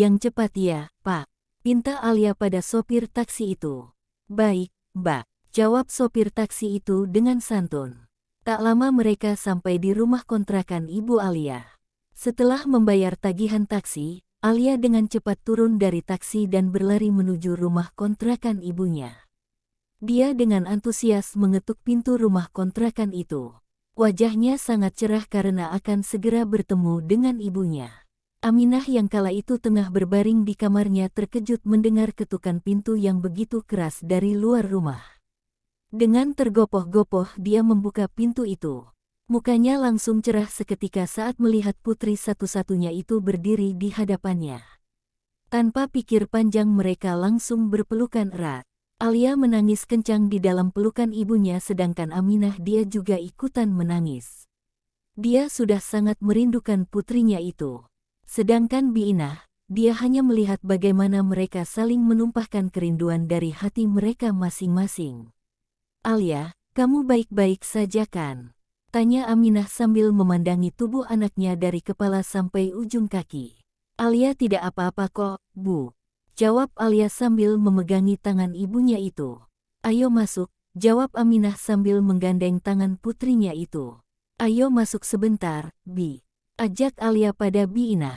Yang cepat ya, Pak. Pinta Alia pada sopir taksi itu. Baik, Mbak. Jawab sopir taksi itu dengan santun. Tak lama mereka sampai di rumah kontrakan Ibu Alia. Setelah membayar tagihan taksi, Alia dengan cepat turun dari taksi dan berlari menuju rumah kontrakan ibunya. Dia dengan antusias mengetuk pintu rumah kontrakan itu. Wajahnya sangat cerah karena akan segera bertemu dengan ibunya. Aminah yang kala itu tengah berbaring di kamarnya terkejut mendengar ketukan pintu yang begitu keras dari luar rumah. Dengan tergopoh-gopoh dia membuka pintu itu. Mukanya langsung cerah seketika saat melihat putri satu-satunya itu berdiri di hadapannya. Tanpa pikir panjang mereka langsung berpelukan erat. Alia menangis kencang di dalam pelukan ibunya sedangkan Aminah dia juga ikutan menangis. Dia sudah sangat merindukan putrinya itu. Sedangkan Biinah, dia hanya melihat bagaimana mereka saling menumpahkan kerinduan dari hati mereka masing-masing. Alia, kamu baik-baik saja kan? Tanya Aminah sambil memandangi tubuh anaknya dari kepala sampai ujung kaki. Alia tidak apa-apa kok, Bu. Jawab Alia sambil memegangi tangan ibunya itu. Ayo masuk, jawab Aminah sambil menggandeng tangan putrinya itu. Ayo masuk sebentar, Bi. Ajak Alia pada Biinah.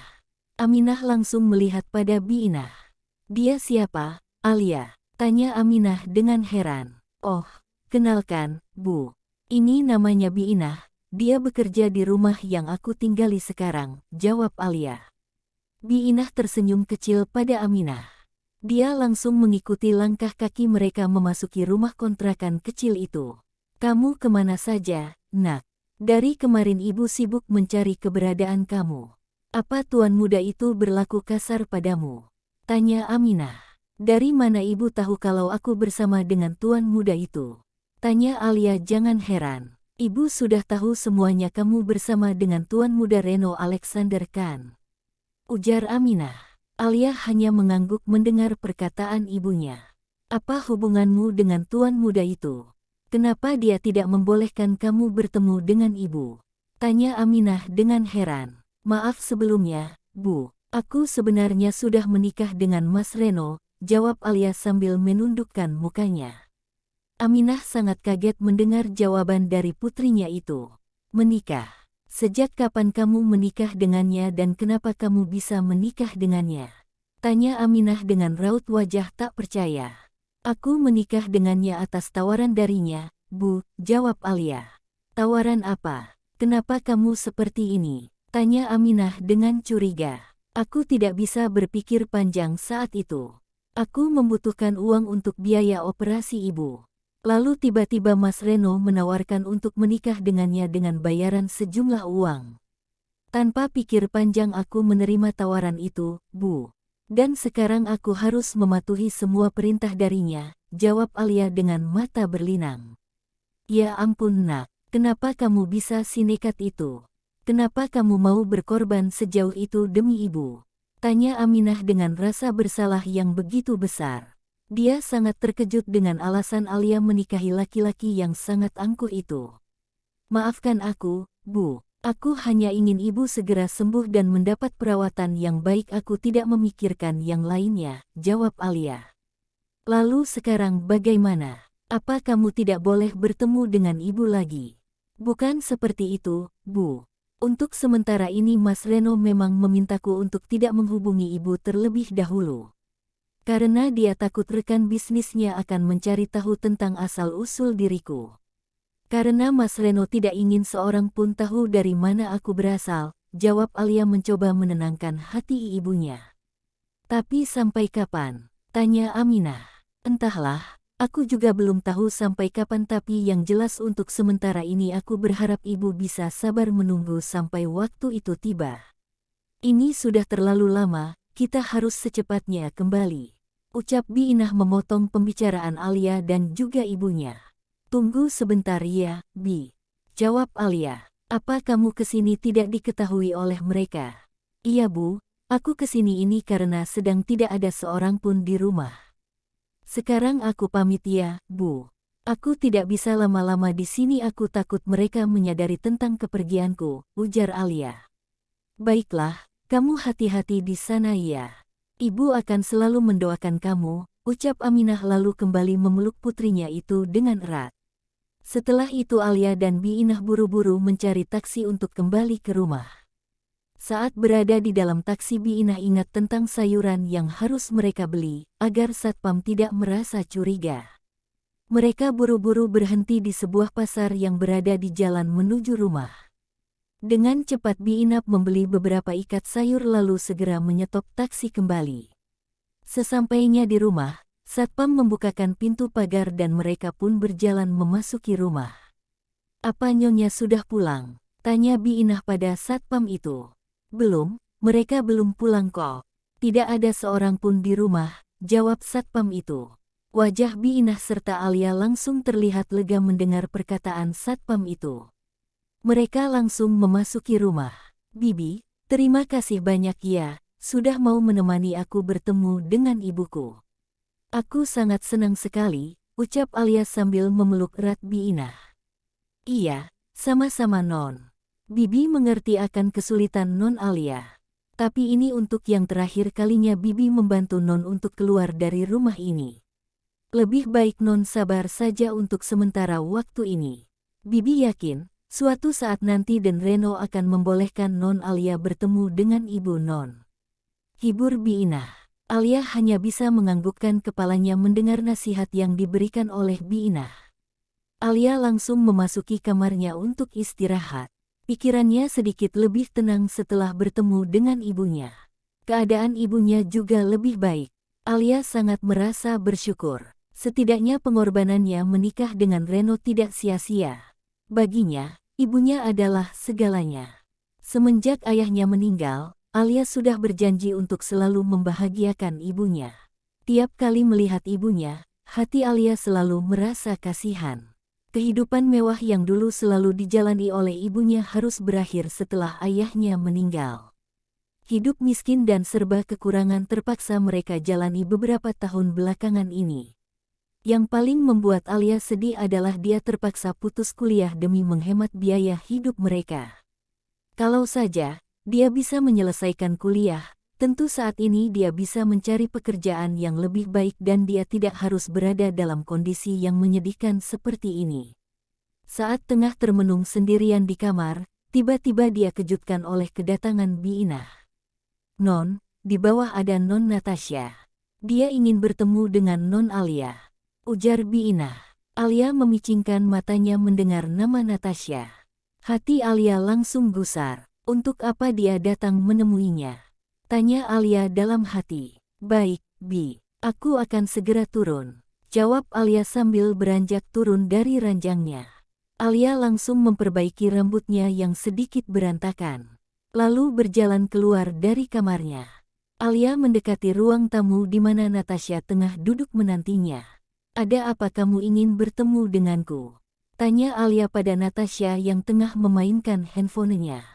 Aminah langsung melihat pada Biinah. Dia siapa, Alia? Tanya Aminah dengan heran. Oh, kenalkan, Bu. Ini namanya Biinah. Dia bekerja di rumah yang aku tinggali sekarang, jawab Alia. Biinah tersenyum kecil pada Aminah. Dia langsung mengikuti langkah kaki mereka memasuki rumah kontrakan kecil itu. Kamu kemana saja, Nak? Dari kemarin ibu sibuk mencari keberadaan kamu. Apa tuan muda itu berlaku kasar padamu? Tanya Aminah. Dari mana ibu tahu kalau aku bersama dengan tuan muda itu? Tanya Alia jangan heran. Ibu sudah tahu semuanya kamu bersama dengan tuan muda Reno Alexander kan? Ujar Aminah. Alia hanya mengangguk mendengar perkataan ibunya. Apa hubunganmu dengan tuan muda itu? Kenapa dia tidak membolehkan kamu bertemu dengan ibu? Tanya Aminah dengan heran. Maaf sebelumnya, Bu. Aku sebenarnya sudah menikah dengan Mas Reno, jawab Alia sambil menundukkan mukanya. Aminah sangat kaget mendengar jawaban dari putrinya itu. Menikah? Sejak kapan kamu menikah dengannya dan kenapa kamu bisa menikah dengannya? Tanya Aminah dengan raut wajah tak percaya. Aku menikah dengannya atas tawaran darinya, Bu, jawab Alia. Tawaran apa? Kenapa kamu seperti ini? Tanya Aminah dengan curiga. Aku tidak bisa berpikir panjang saat itu. Aku membutuhkan uang untuk biaya operasi ibu. Lalu tiba-tiba Mas Reno menawarkan untuk menikah dengannya dengan bayaran sejumlah uang. Tanpa pikir panjang aku menerima tawaran itu, Bu. Dan sekarang aku harus mematuhi semua perintah darinya, jawab Alia dengan mata berlinang. Ya ampun Nak, kenapa kamu bisa sinekat itu? Kenapa kamu mau berkorban sejauh itu demi ibu? Tanya Aminah dengan rasa bersalah yang begitu besar. Dia sangat terkejut dengan alasan Alia menikahi laki-laki yang sangat angkuh itu. Maafkan aku, Bu. Aku hanya ingin ibu segera sembuh dan mendapat perawatan yang baik. Aku tidak memikirkan yang lainnya, jawab Alia. Lalu sekarang bagaimana? Apa kamu tidak boleh bertemu dengan ibu lagi? Bukan seperti itu, Bu. Untuk sementara ini Mas Reno memang memintaku untuk tidak menghubungi ibu terlebih dahulu. Karena dia takut rekan bisnisnya akan mencari tahu tentang asal-usul diriku. Karena Mas Reno tidak ingin seorang pun tahu dari mana aku berasal, jawab Alia mencoba menenangkan hati ibunya. Tapi sampai kapan? Tanya Aminah. Entahlah, aku juga belum tahu sampai kapan tapi yang jelas untuk sementara ini aku berharap ibu bisa sabar menunggu sampai waktu itu tiba. Ini sudah terlalu lama, kita harus secepatnya kembali. Ucap Biinah memotong pembicaraan Alia dan juga ibunya. Tunggu sebentar ya, Bi. Jawab Alia. Apa kamu kesini tidak diketahui oleh mereka? Iya Bu, aku kesini ini karena sedang tidak ada seorang pun di rumah. Sekarang aku pamit ya, Bu. Aku tidak bisa lama-lama di sini aku takut mereka menyadari tentang kepergianku, ujar Alia. Baiklah, kamu hati-hati di sana ya. Ibu akan selalu mendoakan kamu, ucap Aminah lalu kembali memeluk putrinya itu dengan erat. Setelah itu Alia dan Biinah buru-buru mencari taksi untuk kembali ke rumah. Saat berada di dalam taksi Biinah ingat tentang sayuran yang harus mereka beli, agar satpam tidak merasa curiga. Mereka buru-buru berhenti di sebuah pasar yang berada di jalan menuju rumah. Dengan cepat Biinah membeli beberapa ikat sayur lalu segera menyetop taksi kembali. Sesampainya di rumah, satpam membukakan pintu pagar dan mereka pun berjalan memasuki rumah. "Apa Nyonya sudah pulang?" tanya Biinah pada satpam itu. "Belum, mereka belum pulang kok. Tidak ada seorang pun di rumah," jawab satpam itu. Wajah Biinah serta Alia langsung terlihat lega mendengar perkataan satpam itu. Mereka langsung memasuki rumah. "Bibi, terima kasih banyak ya, sudah mau menemani aku bertemu dengan ibuku." "Aku sangat senang sekali," ucap Alia sambil memeluk erat Biinah. "Iya, sama-sama Non. Bibi mengerti akan kesulitan Non Alia. Tapi ini untuk yang terakhir kalinya Bibi membantu Non untuk keluar dari rumah ini. Lebih baik Non sabar saja untuk sementara waktu ini. Bibi yakin, suatu saat nanti Den Reno akan membolehkan Non Alia bertemu dengan ibu Non." Hibur Biinah. Alia hanya bisa menganggukkan kepalanya mendengar nasihat yang diberikan oleh Biinah. Alia langsung memasuki kamarnya untuk istirahat. Pikirannya sedikit lebih tenang setelah bertemu dengan ibunya. Keadaan ibunya juga lebih baik. Alia sangat merasa bersyukur. Setidaknya pengorbanannya menikah dengan Reno tidak sia-sia. Baginya, ibunya adalah segalanya. Semenjak ayahnya meninggal, Alia sudah berjanji untuk selalu membahagiakan ibunya. Tiap kali melihat ibunya, hati Alia selalu merasa kasihan. Kehidupan mewah yang dulu selalu dijalani oleh ibunya harus berakhir setelah ayahnya meninggal. Hidup miskin dan serba kekurangan terpaksa mereka jalani beberapa tahun belakangan ini. Yang paling membuat Alia sedih adalah dia terpaksa putus kuliah demi menghemat biaya hidup mereka. Kalau saja dia bisa menyelesaikan kuliah, tentu saat ini dia bisa mencari pekerjaan yang lebih baik dan dia tidak harus berada dalam kondisi yang menyedihkan seperti ini. Saat tengah termenung sendirian di kamar, tiba-tiba dia kejutkan oleh kedatangan Biinah. "Non, di bawah ada Non Natasha. Dia ingin bertemu dengan Non Alia," ujar Biinah. Alia memicingkan matanya mendengar nama Natasha. Hati Alia langsung gusar. "Untuk apa dia datang menemuinya?" tanya Alia dalam hati. "Baik, Bi, aku akan segera turun," jawab Alia sambil beranjak turun dari ranjangnya. Alia langsung memperbaiki rambutnya yang sedikit berantakan, lalu berjalan keluar dari kamarnya. Alia mendekati ruang tamu di mana Natasha tengah duduk menantinya. "Ada apa kamu ingin bertemu denganku?" tanya Alia pada Natasha yang tengah memainkan handphonenya.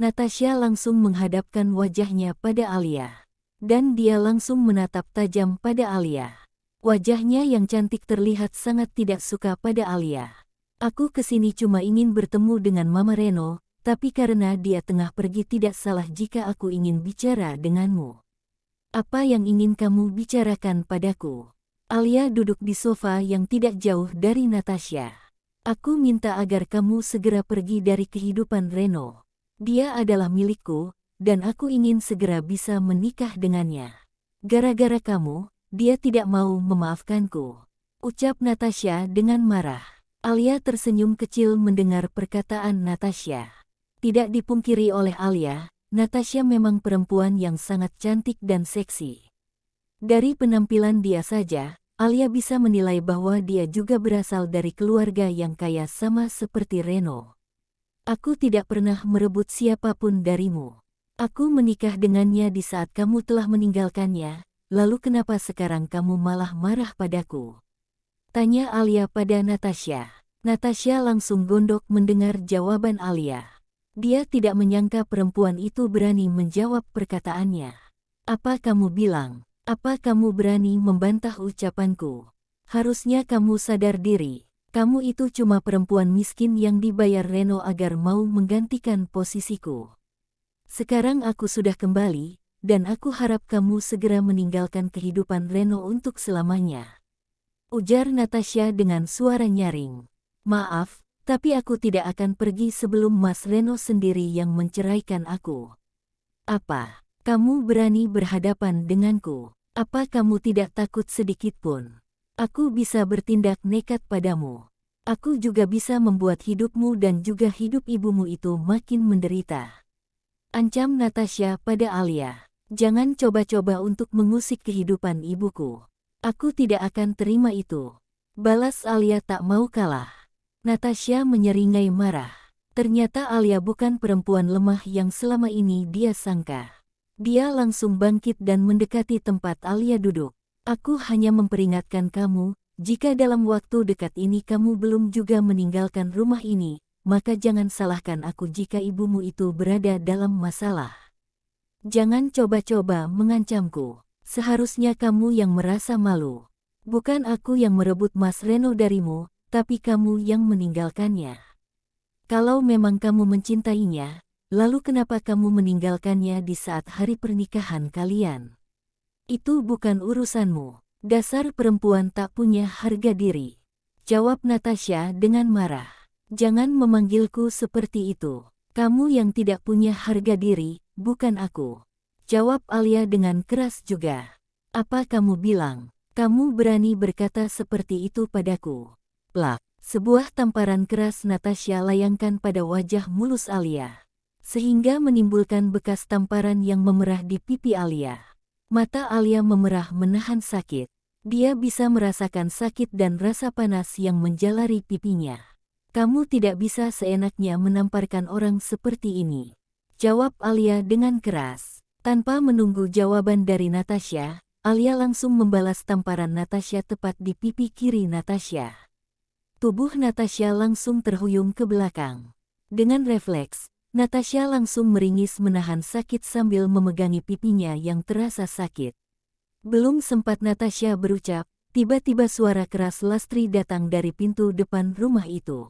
Natasha langsung menghadapkan wajahnya pada Alia. Dan dia langsung menatap tajam pada Alia. Wajahnya yang cantik terlihat sangat tidak suka pada Alia. "Aku kesini cuma ingin bertemu dengan Mama Reno, tapi karena dia tengah pergi tidak salah jika aku ingin bicara denganmu." "Apa yang ingin kamu bicarakan padaku?" Alia duduk di sofa yang tidak jauh dari Natasha. "Aku minta agar kamu segera pergi dari kehidupan Reno. Dia adalah milikku, dan aku ingin segera bisa menikah dengannya. Gara-gara kamu, dia tidak mau memaafkanku," ucap Natasha dengan marah. Alia tersenyum kecil mendengar perkataan Natasha. Tidak dipungkiri oleh Alia, Natasha memang perempuan yang sangat cantik dan seksi. Dari penampilan dia saja, Alia bisa menilai bahwa dia juga berasal dari keluarga yang kaya sama seperti Reno. "Aku tidak pernah merebut siapapun darimu. Aku menikah dengannya di saat kamu telah meninggalkannya, lalu kenapa sekarang kamu malah marah padaku?" tanya Alia pada Natasha. Natasha langsung gondok mendengar jawaban Alia. Dia tidak menyangka perempuan itu berani menjawab perkataannya. "Apa kamu bilang? Apa kamu berani membantah ucapanku? Harusnya kamu sadar diri. Kamu itu cuma perempuan miskin yang dibayar Reno agar mau menggantikan posisiku. Sekarang aku sudah kembali, dan aku harap kamu segera meninggalkan kehidupan Reno untuk selamanya. Ujar Natasha dengan suara nyaring. Maaf, tapi aku tidak akan pergi sebelum Mas Reno sendiri yang menceraikan aku. Apa? Kamu berani berhadapan denganku? Apa kamu tidak takut sedikitpun? Aku bisa bertindak nekat padamu. Aku juga bisa membuat hidupmu dan juga hidup ibumu itu makin menderita. Ancam Natasha pada Alia. Jangan coba-coba untuk mengusik kehidupan ibuku. Aku tidak akan terima itu. Balas Alia tak mau kalah. Natasha menyeringai marah. Ternyata Alia bukan perempuan lemah yang selama ini dia sangka. Dia langsung bangkit dan mendekati tempat Alia duduk. Aku hanya memperingatkan kamu, jika dalam waktu dekat ini kamu belum juga meninggalkan rumah ini, maka jangan salahkan aku jika ibumu itu berada dalam masalah. Jangan coba-coba mengancamku. Seharusnya kamu yang merasa malu. Bukan aku yang merebut Mas Reno darimu, tapi kamu yang meninggalkannya. Kalau memang kamu mencintainya, lalu kenapa kamu meninggalkannya di saat hari pernikahan kalian? Itu bukan urusanmu. Dasar perempuan tak punya harga diri. Jawab Natasha dengan marah. Jangan memanggilku seperti itu. Kamu yang tidak punya harga diri, bukan aku. Jawab Alia dengan keras juga. Apa kamu bilang? Kamu berani berkata seperti itu padaku? Plak. Sebuah tamparan keras Natasha layangkan pada wajah mulus Alia, sehingga menimbulkan bekas tamparan yang memerah di pipi Alia. Mata Alia memerah menahan sakit. Dia bisa merasakan sakit dan rasa panas yang menjalari pipinya. Kamu tidak bisa seenaknya menamparkan orang seperti ini. Jawab Alia dengan keras. Tanpa menunggu jawaban dari Natasha, Alia langsung membalas tamparan Natasha tepat di pipi kiri Natasha. Tubuh Natasha langsung terhuyung ke belakang. Dengan refleks, Natasha langsung meringis menahan sakit sambil memegangi pipinya yang terasa sakit. Belum sempat Natasha berucap, tiba-tiba suara keras Lastri datang dari pintu depan rumah itu.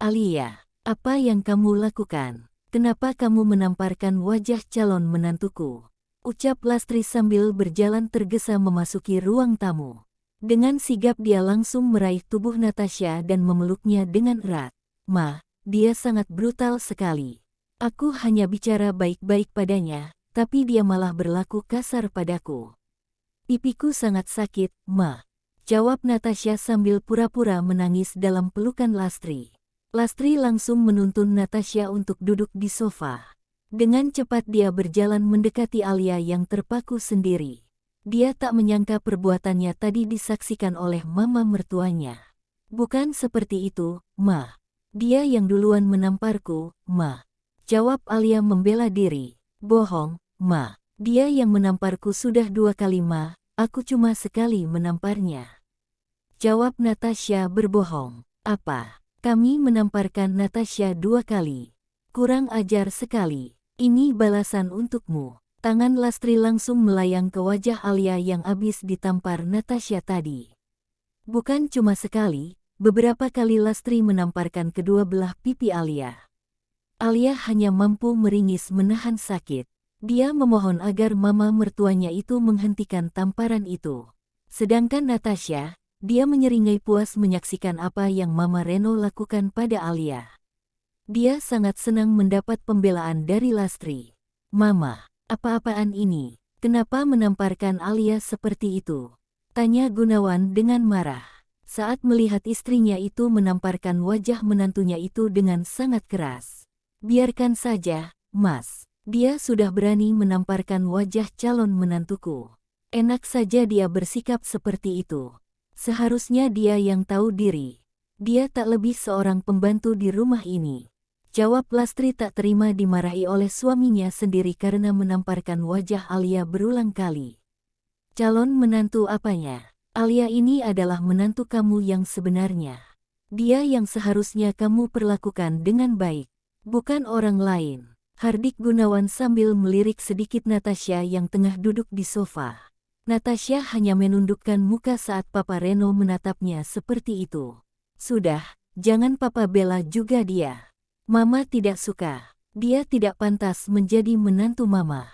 Alia, apa yang kamu lakukan? Kenapa kamu menamparkan wajah calon menantuku? Ucap Lastri sambil berjalan tergesa memasuki ruang tamu. Dengan sigap dia langsung meraih tubuh Natasha dan memeluknya dengan erat. Ma, dia sangat brutal sekali. Aku hanya bicara baik-baik padanya, tapi dia malah berlaku kasar padaku. Pipiku sangat sakit, Ma. Jawab Natasha sambil pura-pura menangis dalam pelukan Lastri. Lastri langsung menuntun Natasha untuk duduk di sofa. Dengan cepat dia berjalan mendekati Alia yang terpaku sendiri. Dia tak menyangka perbuatannya tadi disaksikan oleh mama mertuanya. Bukan seperti itu, Ma. Dia yang duluan menamparku, Ma. Jawab Alia membela diri. Bohong, Ma. Dia yang menamparku sudah 2 kali, Ma. Aku cuma sekali menamparnya. Jawab Natasha berbohong. Apa? Kami menamparkan Natasha 2 kali. Kurang ajar sekali. Ini balasan untukmu. Tangan Lastri langsung melayang ke wajah Alia yang habis ditampar Natasha tadi. Bukan cuma sekali, beberapa kali Lastri menamparkan kedua belah pipi Alia. Alia hanya mampu meringis menahan sakit. Dia memohon agar mama mertuanya itu menghentikan tamparan itu. Sedangkan Natasha, dia menyeringai puas menyaksikan apa yang Mama Reno lakukan pada Alia. Dia sangat senang mendapat pembelaan dari Lastri. Mama, apa-apaan ini? Kenapa menamparkan Alia seperti itu? Tanya Gunawan dengan marah. Saat melihat istrinya itu menamparkan wajah menantunya itu dengan sangat keras. Biarkan saja, Mas. Dia sudah berani menamparkan wajah calon menantuku. Enak saja dia bersikap seperti itu. Seharusnya dia yang tahu diri. Dia tak lebih seorang pembantu di rumah ini. Jawab Lastri tak terima dimarahi oleh suaminya sendiri karena menamparkan wajah Alia berulang kali. Calon menantu apanya? Alia ini adalah menantu kamu yang sebenarnya. Dia yang seharusnya kamu perlakukan dengan baik, bukan orang lain. Hardik Gunawan sambil melirik sedikit Natasha yang tengah duduk di sofa. Natasha hanya menundukkan muka saat Papa Reno menatapnya seperti itu. Sudah, jangan Papa bela juga dia. Mama tidak suka. Dia tidak pantas menjadi menantu Mama.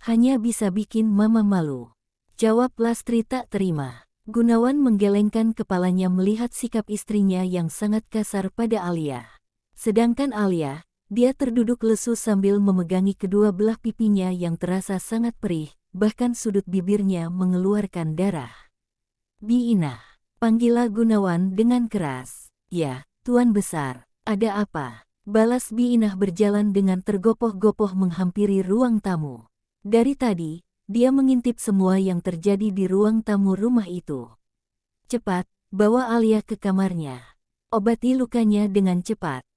Hanya bisa bikin Mama malu. Jawab Lastri tak terima. Gunawan menggelengkan kepalanya melihat sikap istrinya yang sangat kasar pada Alia. Sedangkan Alia, dia terduduk lesu sambil memegangi kedua belah pipinya yang terasa sangat perih, bahkan sudut bibirnya mengeluarkan darah. "Biinah," panggil Gunawan dengan keras. "Ya, Tuan Besar, ada apa?" balas Biinah berjalan dengan tergopoh-gopoh menghampiri ruang tamu. Dari tadi, dia mengintip semua yang terjadi di ruang tamu rumah itu. "Cepat, bawa Alia ke kamarnya. Obati lukanya dengan cepat."